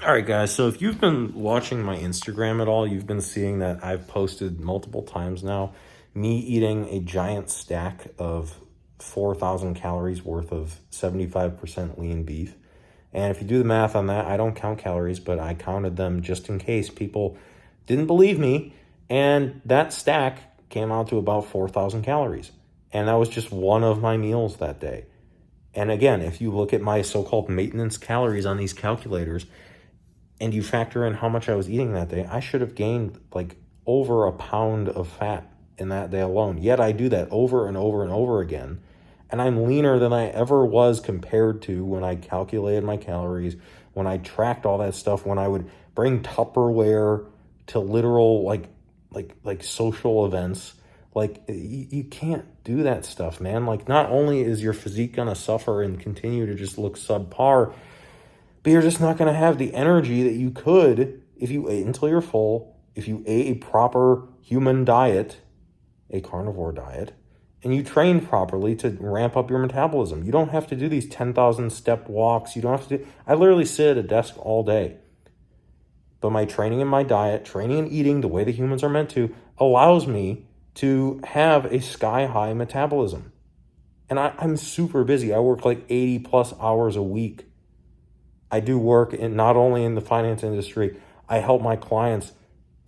All right, guys. So if you've been watching my Instagram at all, you've been seeing that I've posted multiple times now me eating a giant stack of 4,000 calories worth of 75% lean beef. And if you do the math on that, I don't count calories, but I counted them just in case people didn't believe me. And that stack came out to about 4,000 calories. And that was just one of my meals that day. And again, if you look at my so-called maintenance calories on these calculators, and you factor in how much I was eating that day, I should have gained like over a pound of fat in that day alone. Yet I do that over and over and over again. And I'm leaner than I ever was compared to when I calculated my calories, when I tracked all that stuff, when I would bring Tupperware to literal like social events. Like you can't do that stuff, man. Like not only is your physique gonna suffer and continue to just look subpar, but you're just not going to have the energy that you could if you ate until you're full, if you ate a proper human diet, a carnivore diet, and you trained properly to ramp up your metabolism. You don't have to do these 10,000 step walks. You don't have to do, I literally sit at a desk all day. But my training and my diet, training and eating the way that humans are meant to, allows me to have a sky high metabolism. And I'm super busy. I work like 80 plus hours a week. I do work in not only in the finance industry, I help my clients.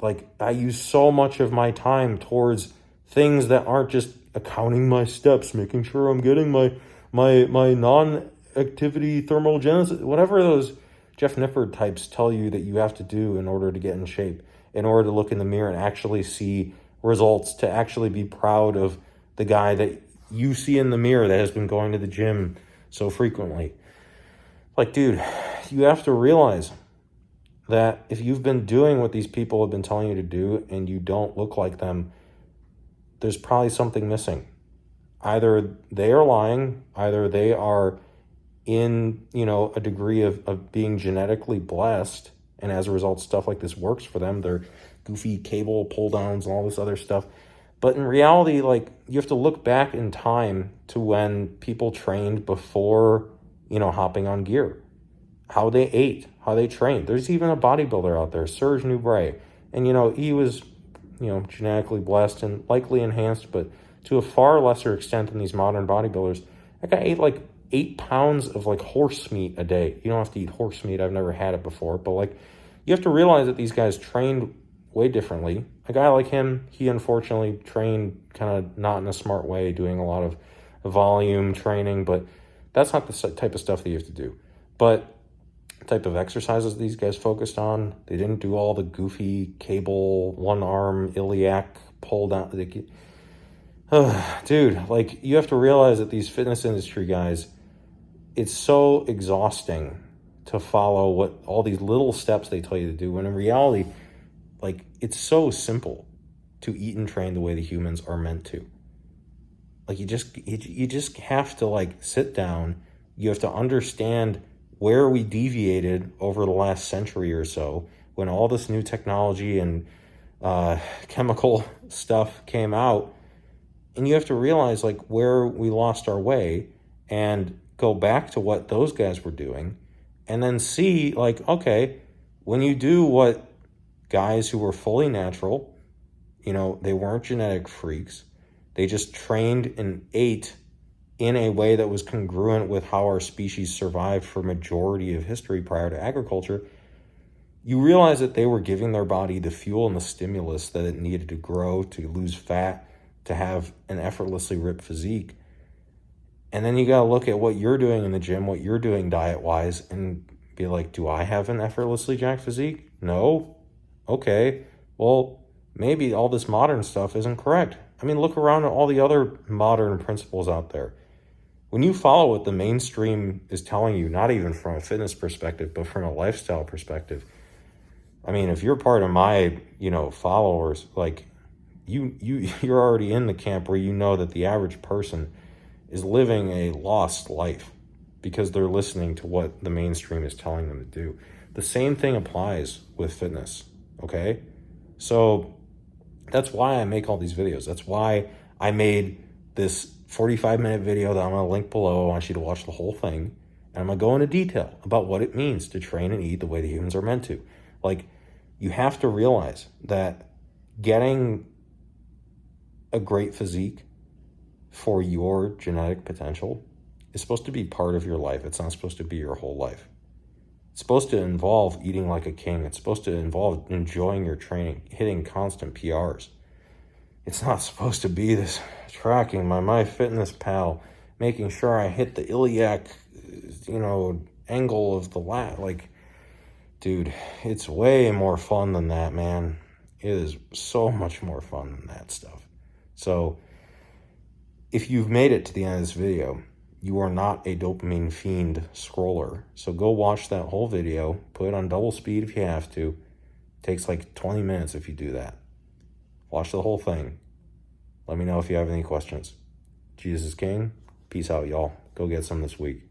Like I use so much of my time towards things that aren't just accounting my steps, making sure I'm getting my non-activity thermogenesis, whatever those Jeff Nippard types tell you that you have to do in order to get in shape, in order to look in the mirror and actually see results, to actually be proud of the guy that you see in the mirror that has been going to the gym so frequently. Like, dude, you have to realize that if you've been doing what these people have been telling you to do and you don't look like them, there's probably something missing. Either they are lying, either they are in, a degree of being genetically blessed, and as a result, stuff like this works for them. They're goofy cable pull downs and all this other stuff. But in reality, like, you have to look back in time to when people trained before, hopping on gear, how they ate, how they trained. There's even a bodybuilder out there, Serge Nubret. And, he was, genetically blessed and likely enhanced, but to a far lesser extent than these modern bodybuilders. That guy ate like 8 pounds of like horse meat a day. You don't have to eat horse meat. I've never had it before, but like you have to realize that these guys trained way differently. A guy like him, he unfortunately trained kind of not in a smart way, doing a lot of volume training, but that's not the type of stuff that you have to do. But the type of exercises these guys focused on, they didn't do all the goofy cable, one arm, iliac pull down. Dude, like you have to realize that these fitness industry guys, it's so exhausting to follow what all these little steps they tell you to do, when in reality, like it's so simple to eat and train the way the humans are meant to. Like you just have to like sit down. You have to understand where we deviated over the last century or so, when all this new technology and chemical stuff came out. And you have to realize like where we lost our way and go back to what those guys were doing, and then see like, okay, when you do what guys who were fully natural, they weren't genetic freaks, they just trained and ate in a way that was congruent with how our species survived for majority of history prior to agriculture, you realize that they were giving their body the fuel and the stimulus that it needed to grow, to lose fat, to have an effortlessly ripped physique. And then you got to look at what you're doing in the gym, what you're doing diet-wise, and be like, do I have an effortlessly jacked physique? No. Okay. Well, maybe all this modern stuff isn't correct. I mean, look around at all the other modern principles out there. When you follow what the mainstream is telling you, not even from a fitness perspective, but from a lifestyle perspective, I mean, if you're part of my, followers, like you're already in the camp where you know that the average person is living a lost life because they're listening to what the mainstream is telling them to do. The same thing applies with fitness, okay? So that's why I make all these videos. That's why I made this 45-minute video that I'm going to link below. I want you to watch the whole thing And I'm going to go into detail about what it means to train and eat the way the humans are meant to. Like, you have to realize that getting a great physique for your genetic potential is supposed to be part of your life. It's not supposed to be your whole life. It's supposed to involve eating like a king. It's supposed to involve enjoying your training, hitting constant PRs. It's not supposed to be this tracking my MyFitnessPal, making sure I hit the iliac, angle of the lat. Like, dude, it's way more fun than that, man. It is so much more fun than that stuff. So, if you've made it to the end of this video, you are not a dopamine fiend scroller. So go watch that whole video. Put it on double speed if you have to. It takes like 20 minutes if you do that. Watch the whole thing. Let me know if you have any questions. Jesus is King. Peace out, y'all. Go get some this week.